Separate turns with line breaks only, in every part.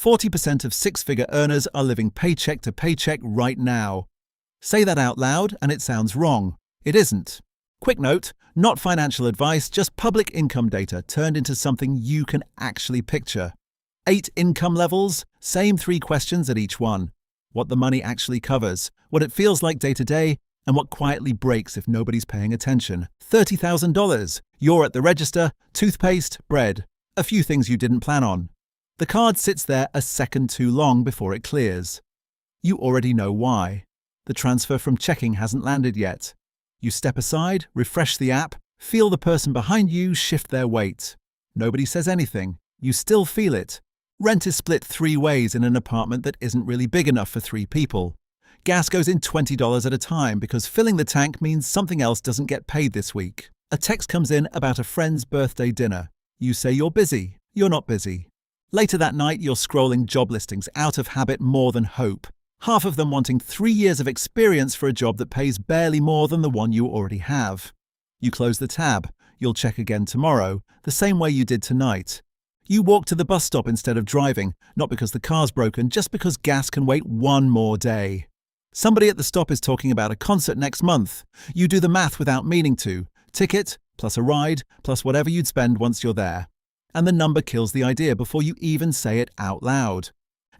40% of six-figure earners are living paycheck to paycheck right now. Say that out loud and it sounds wrong. It isn't. Quick note, not financial advice, just public income data turned into something you can actually picture. 8 income levels, same 3 questions at each one. What the money actually covers, what it feels like day to day, and what quietly breaks if nobody's paying attention. $30,000. You're at the register, toothpaste, bread. A few things you didn't plan on. The card sits there a second too long before it clears. You already know why. The transfer from checking hasn't landed yet. You step aside, refresh the app, feel the person behind you shift their weight. Nobody says anything. You still feel it. Rent is split 3 ways in an apartment that isn't really big enough for 3 people. Gas goes in $20 at a time because filling the tank means something else doesn't get paid this week. A text comes in about a friend's birthday dinner. You say you're busy. You're not busy. Later that night, you're scrolling job listings out of habit more than hope. Half of them wanting 3 years of experience for a job that pays barely more than the one you already have. You close the tab. You'll check again tomorrow, the same way you did tonight. You walk to the bus stop instead of driving, not because the car's broken, just because gas can wait 1 more day. Somebody at the stop is talking about a concert next month. You do the math without meaning to. Ticket, plus a ride, plus whatever you'd spend once you're there. And the number kills the idea before you even say it out loud.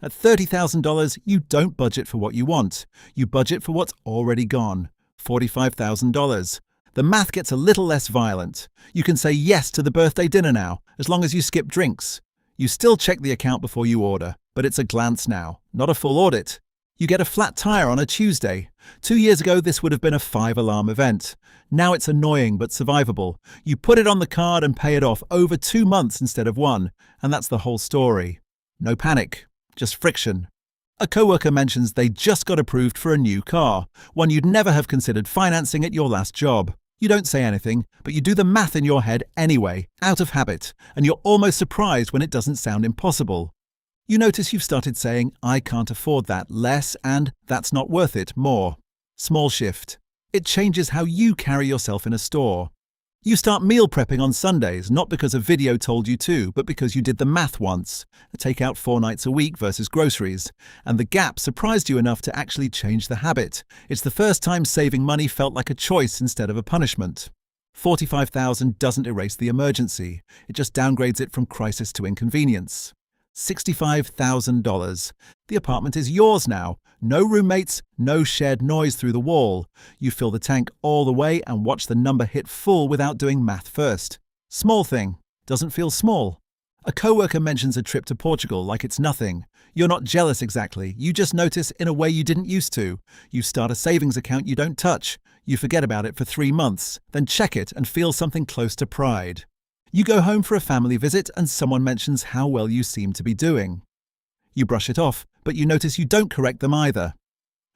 At $30,000, you don't budget for what you want. You budget for what's already gone. $45,000. The math gets a little less violent. You can say yes to the birthday dinner now, as long as you skip drinks. You still check the account before you order, but it's a glance now, not a full audit. You get a flat tire on a Tuesday. 2 years ago, this would have been a 5-alarm event. Now it's annoying but survivable. You put it on the card and pay it off over 2 months instead of 1, and that's the whole story. No panic, just friction. A coworker mentions they just got approved for a new car, one you'd never have considered financing at your last job. You don't say anything, but you do the math in your head anyway, out of habit, and you're almost surprised when it doesn't sound impossible. You notice you've started saying, I can't afford that, less, and that's not worth it, more. Small shift. It changes how you carry yourself in a store. You start meal prepping on Sundays, not because a video told you to, but because you did the math once. Take out 4 nights a week versus groceries. And the gap surprised you enough to actually change the habit. It's the first time saving money felt like a choice instead of a punishment. $45,000 doesn't erase the emergency. It just downgrades it from crisis to inconvenience. $65,000. The apartment is yours now. No roommates, no shared noise through the wall. You fill the tank all the way and watch the number hit full without doing math first. Small thing. Doesn't feel small. A coworker mentions a trip to Portugal like it's nothing. You're not jealous exactly. You just notice in a way you didn't used to. You start a savings account you don't touch. You forget about it for 3 months, then check it and feel something close to pride. You go home for a family visit and someone mentions how well you seem to be doing. You brush it off, but you notice you don't correct them either.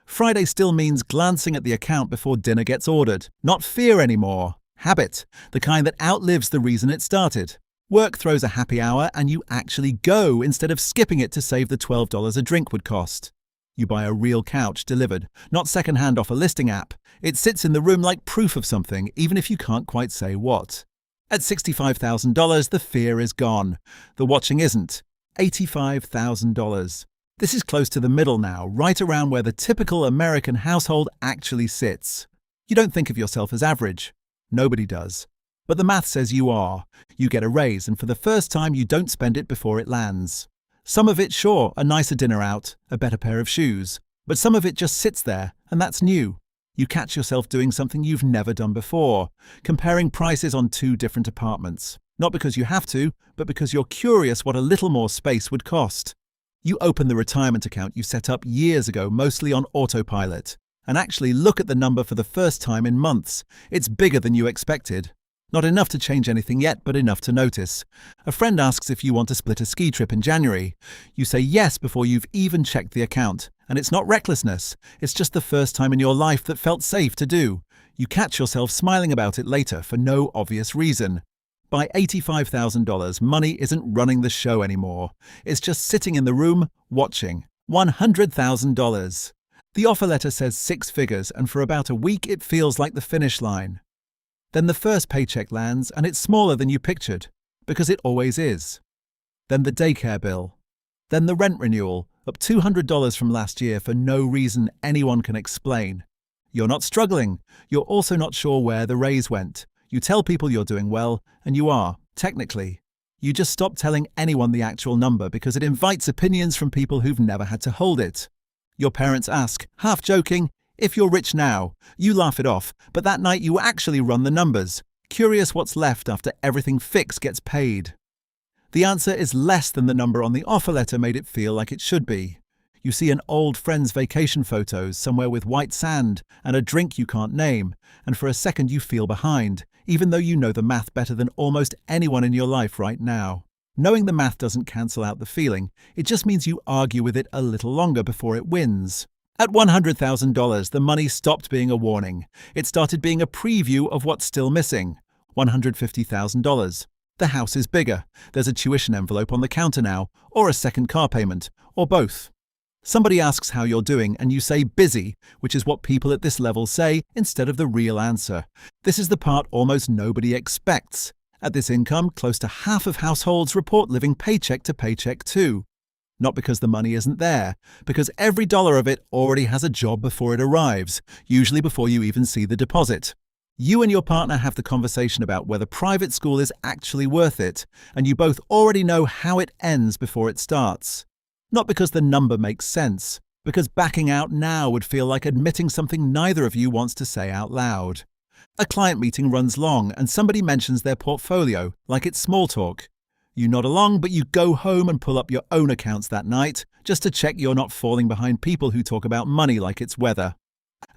Friday still means glancing at the account before dinner gets ordered. Not fear anymore. Habit, the kind that outlives the reason it started. Work throws a happy hour and you actually go instead of skipping it to save the $12 a drink would cost. You buy a real couch delivered, not secondhand off a listing app. It sits in the room like proof of something, even if you can't quite say what. At $65,000, the fear is gone. The watching isn't. $85,000. This is close to the middle now, right around where the typical American household actually sits. You don't think of yourself as average. Nobody does. But the math says you are. You get a raise, and for the first time you don't spend it before it lands. Some of it, sure, a nicer dinner out, a better pair of shoes. But some of it just sits there, and that's new. You catch yourself doing something you've never done before, comparing prices on 2 different apartments. Not because you have to, but because you're curious what a little more space would cost. You open the retirement account you set up years ago, mostly on autopilot, and actually look at the number for the first time in months. It's bigger than you expected. Not enough to change anything yet, but enough to notice. A friend asks if you want to split a ski trip in January. You say yes before you've even checked the account. And it's not recklessness. It's just the first time in your life that felt safe to do. You catch yourself smiling about it later for no obvious reason. By $85,000, money isn't running the show anymore. It's just sitting in the room, watching. $100,000. The offer letter says 6 figures, and for about a week it feels like the finish line. Then the first paycheck lands and it's smaller than you pictured, because it always is. Then the daycare bill. Then the rent renewal, up $200 from last year for no reason anyone can explain. You're not struggling. You're also not sure where the raise went. You tell people you're doing well, and you are, technically. You just stop telling anyone the actual number because it invites opinions from people who've never had to hold it. Your parents ask, half joking, if you're rich now. You laugh it off, but that night you actually run the numbers, curious what's left after everything fixed gets paid. The answer is less than the number on the offer letter made it feel like it should be. You see an old friend's vacation photos somewhere with white sand and a drink you can't name, and for a second you feel behind, even though you know the math better than almost anyone in your life right now. Knowing the math doesn't cancel out the feeling, it just means you argue with it a little longer before it wins. At $100,000, the money stopped being a warning. It started being a preview of what's still missing. $150,000. The house is bigger. There's a tuition envelope on the counter now, or a second car payment, or both. Somebody asks how you're doing and you say busy, which is what people at this level say instead of the real answer. This is the part almost nobody expects. At this income, close to half of households report living paycheck to paycheck too. Not because the money isn't there, because every dollar of it already has a job before it arrives, usually before you even see the deposit. You and your partner have the conversation about whether private school is actually worth it, and you both already know how it ends before it starts. Not because the number makes sense, because backing out now would feel like admitting something neither of you wants to say out loud. A client meeting runs long and somebody mentions their portfolio, like it's small talk. You nod along, but you go home and pull up your own accounts that night, just to check you're not falling behind people who talk about money like it's weather.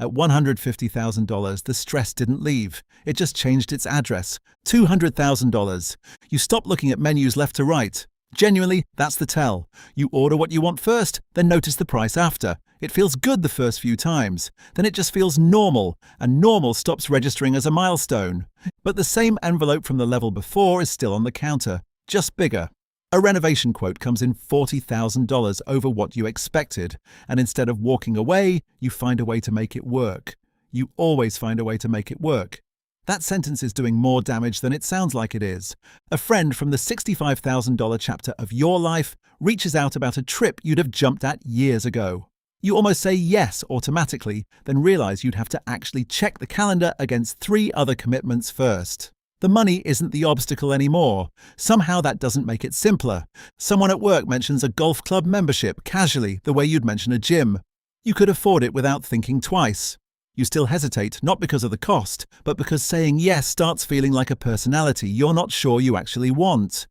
At $150,000, the stress didn't leave. It just changed its address. $200,000. You stop looking at menus left to right. Genuinely, that's the tell. You order what you want first, then notice the price after. It feels good the first few times. Then it just feels normal, and normal stops registering as a milestone. But the same envelope from the level before is still on the counter, just bigger. A renovation quote comes in $40,000 over what you expected, and instead of walking away, you find a way to make it work. You always find a way to make it work. That sentence is doing more damage than it sounds like it is. A friend from the $65,000 chapter of your life reaches out about a trip you'd have jumped at years ago. You almost say yes automatically, then realize you'd have to actually check the calendar against 3 other commitments first. The money isn't the obstacle anymore. Somehow that doesn't make it simpler. Someone at work mentions a golf club membership casually, the way you'd mention a gym. You could afford it without thinking twice. You still hesitate, not because of the cost, but because saying yes starts feeling like a personality you're not sure you actually want.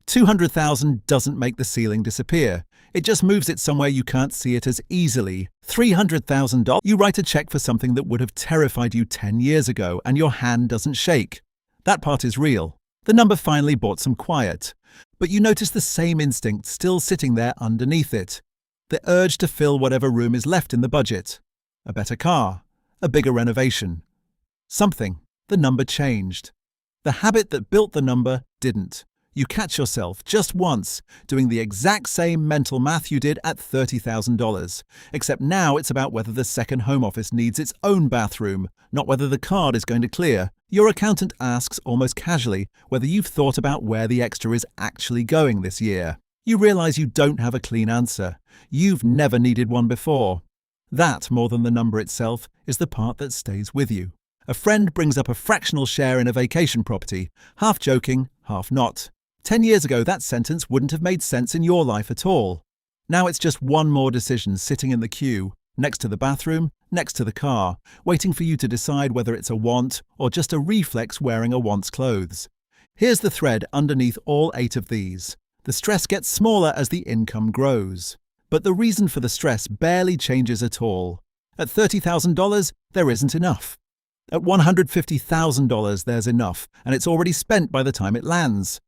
$200,000 doesn't make the ceiling disappear. It just moves it somewhere you can't see it as easily. $300,000, you write a check for something that would have terrified you 10 years ago, and your hand doesn't shake. That part is real. The number finally bought some quiet. But you notice the same instinct still sitting there underneath it. The urge to fill whatever room is left in the budget. A better car. A bigger renovation. Something. The number changed. The habit that built the number didn't. You catch yourself just once doing the exact same mental math you did at $30,000, except now it's about whether the second home office needs its own bathroom, not whether the card is going to clear. Your accountant asks almost casually whether you've thought about where the extra is actually going this year. You realize you don't have a clean answer. You've never needed one before. That, more than the number itself, is the part that stays with you. A friend brings up a fractional share in a vacation property, half joking, half not. 10 years ago, that sentence wouldn't have made sense in your life at all. Now it's just one more decision sitting in the queue, next to the bathroom, next to the car, waiting for you to decide whether it's a want or just a reflex wearing a want's clothes. Here's the thread underneath all 8 of these. The stress gets smaller as the income grows. But the reason for the stress barely changes at all. At $30,000, there isn't enough. At $150,000, there's enough, and it's already spent by the time it lands.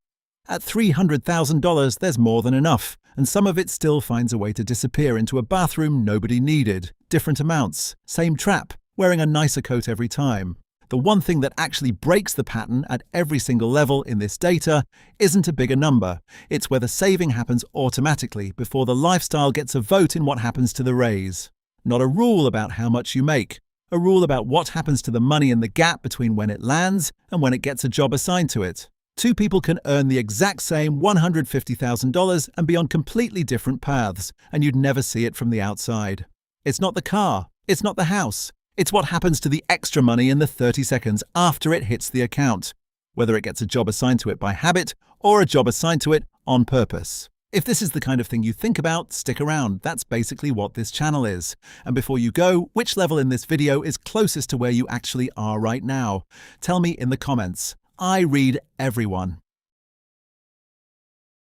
At $300,000, there's more than enough, and some of it still finds a way to disappear into a bathroom nobody needed. Different amounts, same trap, wearing a nicer coat every time. The one thing that actually breaks the pattern at every single level in this data isn't a bigger number. It's where the saving happens automatically before the lifestyle gets a vote in what happens to the raise. Not a rule about how much you make. A rule about what happens to the money in the gap between when it lands and when it gets a job assigned to it. Two people can earn the exact same $150,000 and be on completely different paths, and you'd never see it from the outside. It's not the car, it's not the house, it's what happens to the extra money in the 30 seconds after it hits the account, whether it gets a job assigned to it by habit or a job assigned to it on purpose. If this is the kind of thing you think about, stick around. That's basically what this channel is. And before you go, which level in this video is closest to where you actually are right now? Tell me in the comments. I read everyone.